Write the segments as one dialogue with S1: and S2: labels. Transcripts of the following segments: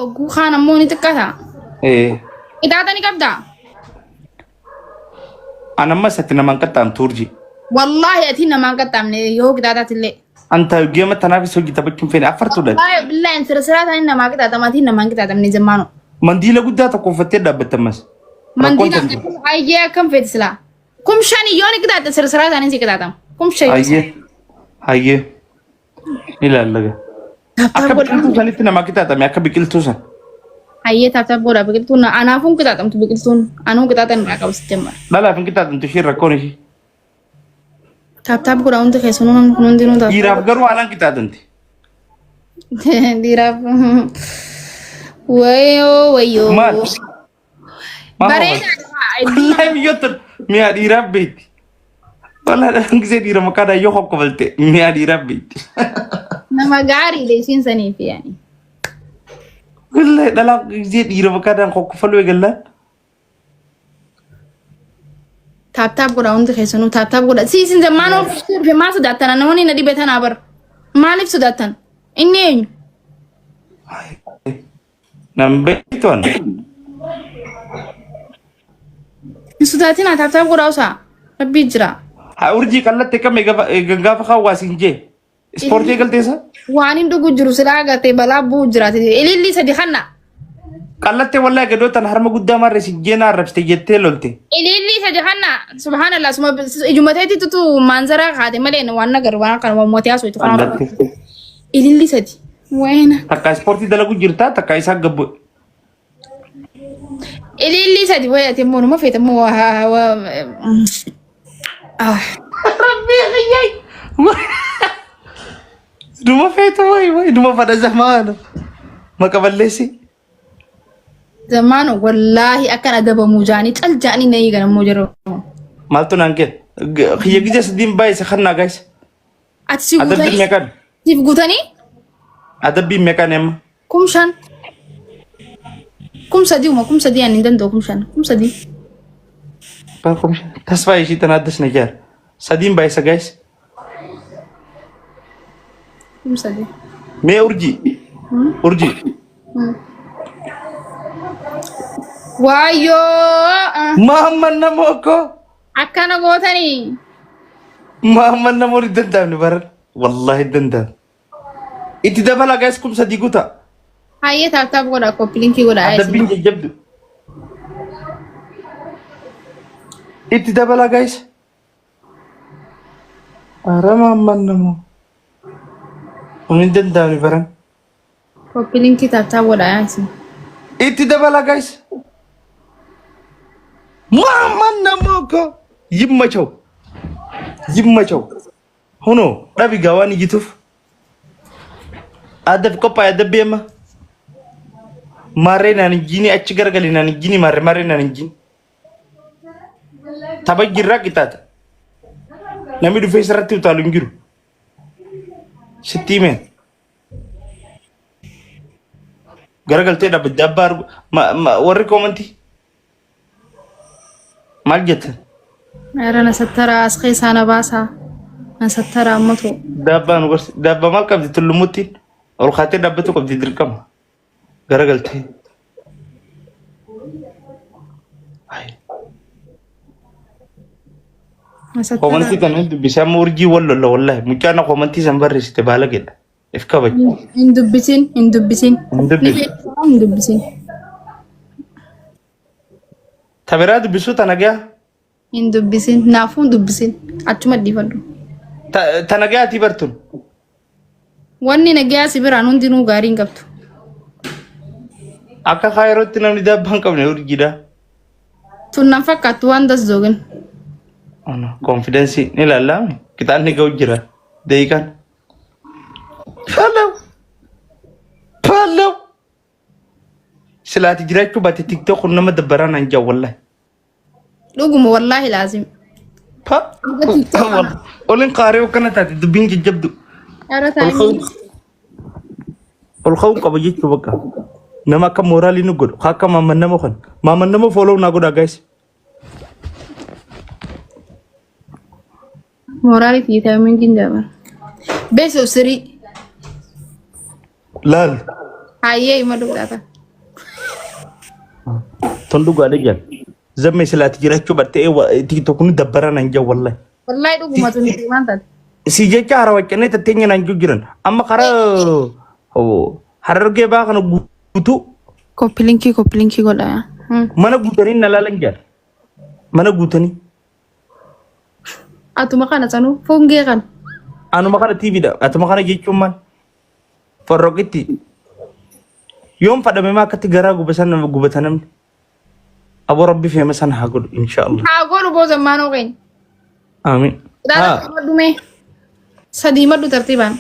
S1: وقو خانا موني تكتا
S2: إيه
S1: إذا أتاني كبدا
S2: أنا ما ستنا من كتام تورجي
S1: والله أتينا ما قطع من يوك دادات اللي
S2: أنت جيمة تنافس وجي تبكين فين أفرتو لك
S1: والله بالله إن سرسرات أنا ما قطع ما أتينا ما قطع من زمانه
S2: منديلا قد تكون فتيدا بتمس
S1: من دينا أيجي كم في تسلا كم شاني يوني قطع سرسرات أنا نسي قطع كم شيء
S2: هاي إلا لغا أكا بكل توسان إتنا ما كتاتا مي أكا بكل توسان
S1: أيه تاب بورا بكتون أنا فون قطع تم تبكتون أنا قطع تنبع كبس تمر
S2: لا فين كتاتا تشير ركوني شي
S1: تاب بورا أنت خيسونون كنون دينو تاب
S2: يراف قروا على كتاتا انت
S1: ديراف ويو
S2: ما
S1: برينا
S2: والله ميوتر مي أدي ربيت والله أنا زي ديرا مكادا يوخو قبلت مي أدي ربيت
S1: nama gari deh sin sani fi yani
S2: والله لا زي ديرا مكادا خو كفلو يقلا
S1: tap gura untuk kesunu tap gura si sin zamano fi ma sudatan noni nadi betan abar malif sudatan ini
S2: نمبيتون
S1: sudatina tap gura usa rabbi jira
S2: أورجي كلا تكمل جنگا فخواسينجي سبورتي قلتيسا
S1: واnin dugu juru siraga te bala bu jira te ilili sadi khanna
S2: كلا تي والله قدو تنهرم قدام الرسجينا ربستي جتي لولتي
S1: ilili sadi khanna subhanallah suma ijumataiti tutu manzara khade malen wanna gar wana kan wa motiaso itu kan ilili sadi wena
S2: تكا سبورتي دلقو جرتا تكا إسا قبو
S1: ilili sadi waya te mono ma feta mo
S2: ربي غيي دوما فيتا واي دوما فدا زمان ما قبلسي
S1: زمان والله akan ada bamujani taljani nayi gan mujaro
S2: مالتو نانكي خيي جيجا سدين باي سخنا guys
S1: atsi
S2: ada
S1: gutani
S2: bim mekan
S1: sif gutani
S2: ada bim mekan em
S1: kumshan kum sadi uma kum sadi ani dan do kumshan kum sadi
S2: باكم تصفى شي تنادس نجار سدين باي guys
S1: kum sadi
S2: مي أورجي
S1: wayo
S2: محمد نموكو
S1: akana gotani
S2: محمد نمور الدندام نبرر والله الدندام إنت دبلا guys كم صديقوتا
S1: haye tap goda ko plinki goda
S2: ada bim jabdu إنت دبلا guys أرى محمد نمو ومن الدندام نبرر
S1: ko plinki tap goda ayasi
S2: إنت دبلا guys محمد نموكو يما شو هونو ربي جواني جيتوف أدب كوبا أدب بيما ماري ناني جيني أتشجر قالي ناني جيني ماري ناني جيني تبا جرا كتاتا نامي دو فيس راتيو تالو نجرو ستيمين غرقل تيدا بدبار ما وري كومنتي مال جت
S1: era nasattara asqis ana basa nasattara amatu
S2: دابان ورس دابا مال كم تلموتي أو خاطر دابتو كم تدركم غرقل تي
S1: nasattara
S2: كومنتي كان بيسمى ورجي ولا والله مكان كومنتي سنبر استبالة كده إفكابج
S1: indubisin
S2: تبراد بسوت أنا جا
S1: indubisin nafun dubisin achuma difadu
S2: تناجا تبرتون
S1: wanni nagaya sibira nundinu garin gabtu
S2: أكا خيرت نامي دابان كم نورجي دا
S1: tunnan fakkatu wandas zogen
S2: أنا confidence نلا لا kita ane kau jira deh kan Follow selati jira itu bati TikTok nama debaran anja wallah
S1: duguma wallahi lazim
S2: pa olin qari kana tati dubin jabdu
S1: ara tani
S2: الخوف قبضي تبقى نما كم مورالي نقول خاكا ما من نمو فولو نقول guys
S1: morality ta mungkin jabar beso siri
S2: لال
S1: haye madu data
S2: تندو قال جل زمي سلات جراتشو برتي تيك تكون دبرنا نجا والله
S1: والله دوغو ما تنتي ما انت
S2: سيجي كارا وكني تتيني نانجو جرن أما خرا هو حررجة باغنا غوتو
S1: كوبلينكي قولا يا
S2: mana غوتني نلالنجر mana غوتني
S1: اتو مكان تانو فونغي كان
S2: anu makana TV da atau makana jechuman forrogiti yom pada memang ketigara gubetanam abu rabbi fi masan hagud insyaallah
S1: ha golu bo zamano kain
S2: amin
S1: da dume sadima du tertiban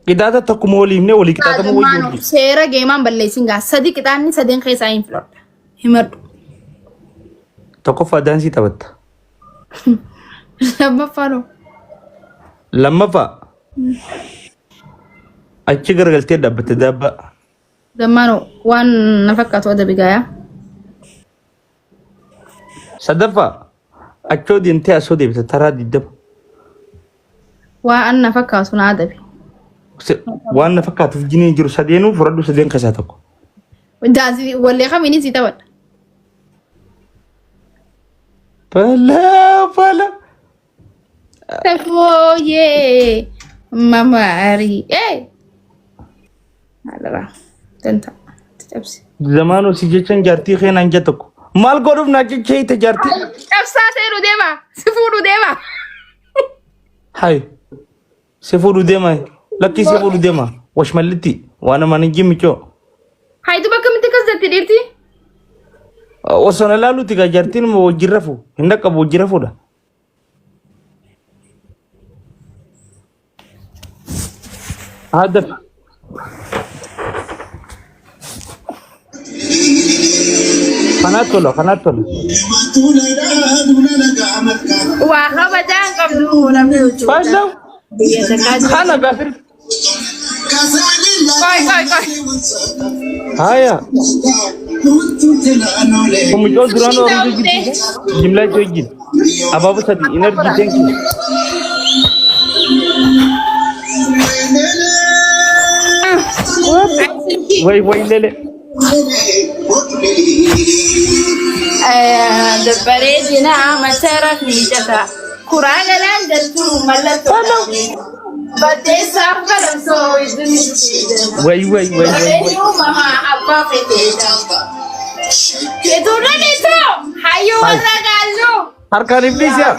S2: kita ta takumoli ne wali kita ta mo wajodi
S1: sera geman balle singa sadi kita ni sadin khaisa inflot himad
S2: toko fadan si tabat
S1: lama falo
S2: lama fa achi gargalte dabba dabba
S1: zamano wan nafakatu da bigaya
S2: sadafa acho din ta so de tara didda
S1: wa an nafakatu na adabi
S2: wa nafakatu jini jiru sadenu furadu saden kasatako
S1: dazi wala khamini si tawat
S2: fala
S1: Tefoye Mama Ari Alara Tenta Tepsi
S2: zamano si jechan jarti khen anjatako mal godum na jechai te jarti
S1: Tepsa seru dema Sifuru dema
S2: hay sifuru dema laki sifuru dema washmaliti wana mani jimicho
S1: Hai tu bakam tikas dati dirti
S2: wasana lalu tiga jartin mo jirafu hindaka bo jirafu da هدف قناتله
S1: وخبتان قبلونا
S2: فاشلو خانا بافر
S1: كوي
S2: هيا هم جول درانو جملة جوجين أبابو سدي إنرجي تانكي وي ليلي
S1: دبريتنا ما تركني جفا قرآن لندلتو ملتو بدي سافر سوي
S2: وي
S1: ماما أبا في تيجا يدورني تو حيو ورقالو
S2: harkan iblis ya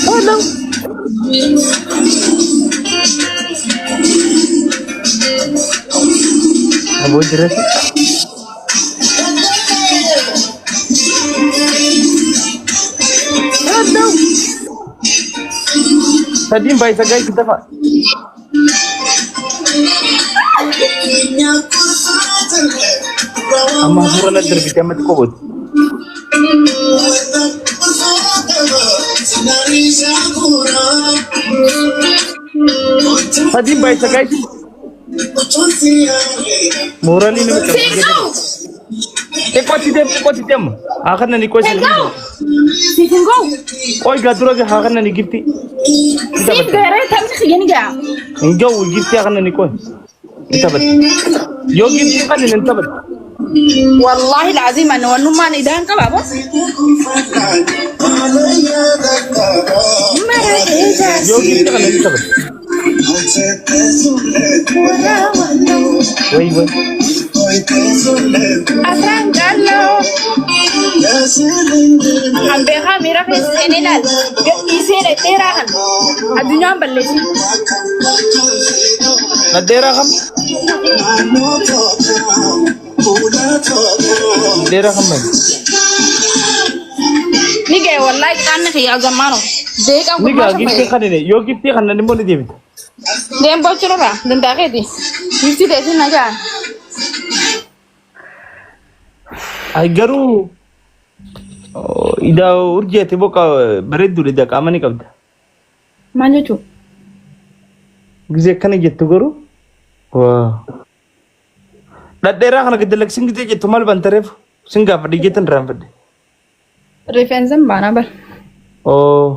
S2: Hello. Abu jelas. Hello. Tadi baik saja kita Pak. Amma pura terbit amat kobot. Tadi baik saja. Moral ini macam. Ekot tidak. Akan nani kau sendiri.
S1: Singgo.
S2: Oi gadura ke akan nani gifti.
S1: Sing bere tam sini ga.
S2: Enggak, gifti akan nani kau. Kita bet. Yo gifti kan ini kita bet.
S1: والله العظيم انا ونما ندان كبابا
S2: Yo gifti kan ini kita bet. Woi.
S1: Arrancalo. Ambe khamira fi senenal. Isere terahan. Adunya ballesi.
S2: Nadera kam. Dera kam man.
S1: Nige wallahi kan khiya zamano. Deka ko
S2: Niga gifti kan ini. Yo gifti kan nani boleh dia.
S1: Dem bocoro ra, den dagedi. Gifti desi naga.
S2: Ay garu. Ida urjete boka beredu ida kamani kabda.
S1: Manjuchu.
S2: Gize kan jettu garu. Wah. Dadera kan gedelak sing gize jettu mal bantaref. Singa fadi jetan ram fadi.
S1: Referenzam bana bar.
S2: Oh.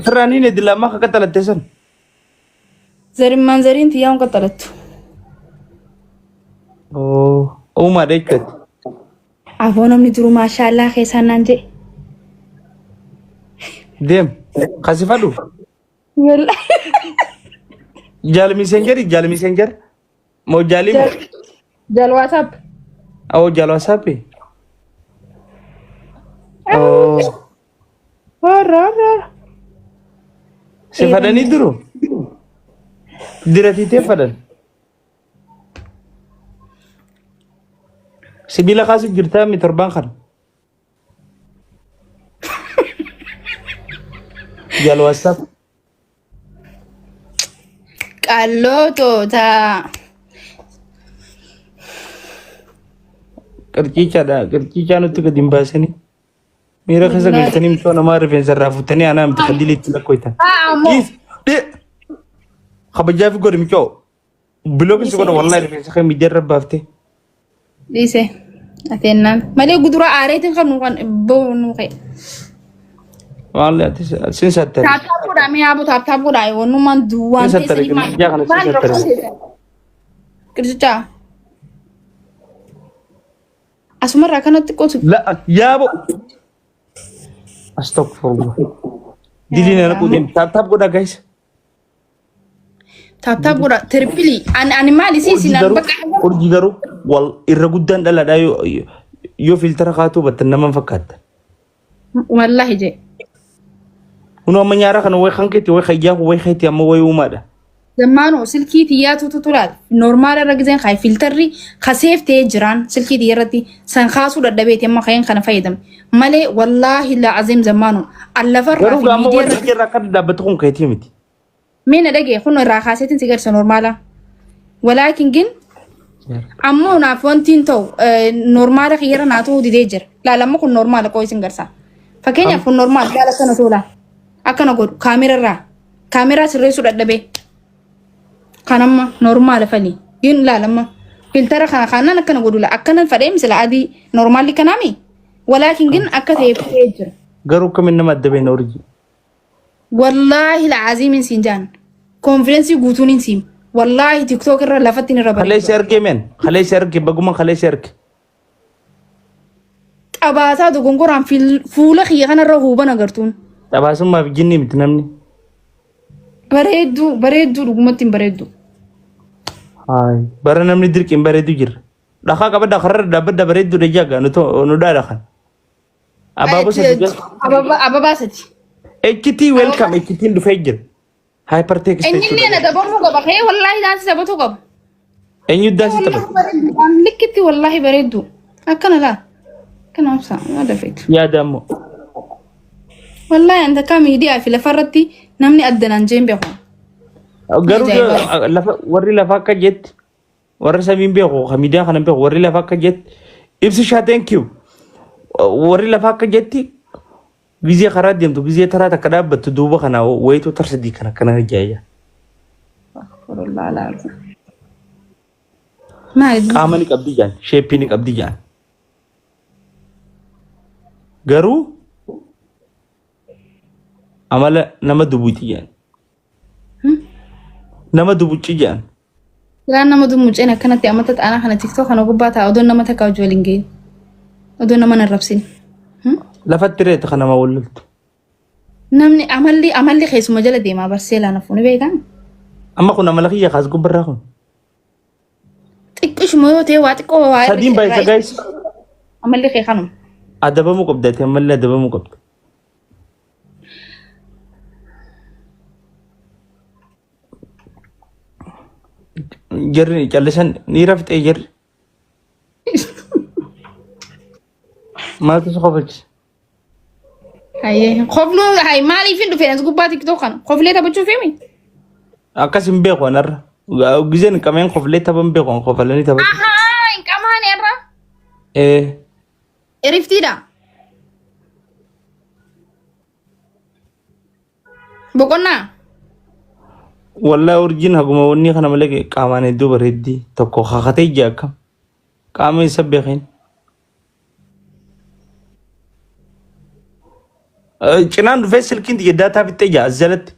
S2: فراني ندلا ما قتلت تسن
S1: زرين منزرين تيام قتلته
S2: او ما ديكت
S1: عفوا من درو ما شاء الله خيسان نانجي
S2: ديم خاسفادو
S1: والله
S2: جال ميسنجر مو جالي
S1: جال واتساب
S2: او جال واتسابي او
S1: ورا
S2: سفداني درو درتي تفدان سبيلا خاسف جرتا مي تربان خن جال واتساب
S1: قالوتو تا
S2: قرتيچا نو تك ديمباسني ميرا خسا قلتني مشو انا ما رفين زرافوتني انا متخلي تلكويتا كيف دي خبجا في قول مشو بلوك سكون والله رفين سخي مجرب بافتي
S1: ديسه أتينا مالي قدرة عاريتين خنو خن بونو خي
S2: والله سنساتر
S1: تاب بودا مي أبو تاب بودا يونو من دوان
S2: سنساتر
S1: تيسي ما
S2: جاكنا سنساتر
S1: كرجتا أسمع ركنا تكوت
S2: لا يابو استغفر الله ديلي انا كودين تاب بودا جايز
S1: تاب بودا تربلي أنا مالي سيسي نان بقى
S2: urji garu wal irra guddan dhala yo filtera qaatu batanna man fakkatta
S1: والله جي
S2: uno amanyara kan way khanketi way khayya way khayti amma way umada
S1: زمانو سلكي تياتو تطلال نورمال رجزين خاي فلتري خسيف تيجران سلكي ديرتي سنخاسو لدبيت يما خاين خنا فايدم مالي والله لا عظيم زمانو الله فرح
S2: garu
S1: في
S2: gamma way
S1: الميديا
S2: jirra kad dabatkun kayti miti
S1: مين دقي خنو راخاستين سيجر نورمالا ولكن جن أمو نافونتين تو نورمال خيرا ناتو دي ديجر لا لما كن نورمال كويس نغرسا فكين يكون نورمال لا سنة تولا أكنا قول كاميرا سريسو لدبي كانما نورمال فلي ين لا لما فلتر خانا نكنا قول لا أكنا فريم سلا عادي نورمال كنامي ولكن جن أكتر يجر
S2: garu kam inma dabeen urji
S1: والله العظيم سنجان كونفرنسي قوتونين سيم والله تيك توك الرا لفتني ربنا
S2: khalay sharke men khalay sharke baguma khalay sharke
S1: أباسا دقنقر عن في فولا خيانة رهوبة نقرتون
S2: tabasum ma jinni mitnamni
S1: بريدو رقمتين بريدو
S2: hay baranamni dirkin baredu jir dakha kaba dakhar dabada baredu de jaga no to no da dakhan ababu sa
S1: أبابا ستي
S2: ekiti welcome ekiti ndu fejjel hypertext
S1: إني أنا دبرمو قبا خي والله لا تثبتو قب
S2: enyu dasi tabak
S1: لكتي والله بريدو أكنا لا كنا أمسا ما دفيت
S2: ya damo
S1: والله أنت كام يدي في لفرتي نمني أدنى نجيم بيخو
S2: garu lafa warri lafa akka jet warra samiin beeku hamidaa kana beeku warri lafa akka jet ibsi thank you warri lafa akka jetti gizee karaa deemtu gizee taraa takka dhaabbattu duuba kana wayitu tarsadii kana jaaya
S1: والله لا ما يدري
S2: qaama ni qabdi jaan sheeppii ni qabdi jaan garuu amala nama dubuuti jaan nama dubuuci jaan
S1: لا أنا مدو مجينا كانت أمتت أنا خنا تيك توك أنا قبّاتها أدون نما تكاوجو لينجين أدون نما نربسين
S2: lafatti reeta kana ma walloltu
S1: نمني عمل لي خيس مجلة دي ما برسيل أنا فوني بيجان
S2: amma kun amala kiyya kaas gubbarraa kun
S1: إيش مو تي واتكو واي
S2: sadiin baay'isa guys
S1: عمل لي خي خانم
S2: adabamuu qabdati ammallee adabamuu qabda jarri callisan ni raftee jarri maaltu si qofalchise
S1: هاي خفلو هاي مالي فين دفين أسقو باتيك توكان خفلي تبجو فيمي
S2: akkas hin beeku anarra gizeen qabeen qoflee taban beeku qofalanii taphatu
S1: هاي كمان يرى
S2: ee
S1: عرفتي ده بقولنا
S2: wallaa urjiin haguma wanni kana malee qaamaan hedduu bareeddii tokko kakatee ija akkam qaama isa beekin cinaan dhufee silkiin xiyya daataa bittee jaa as jalatti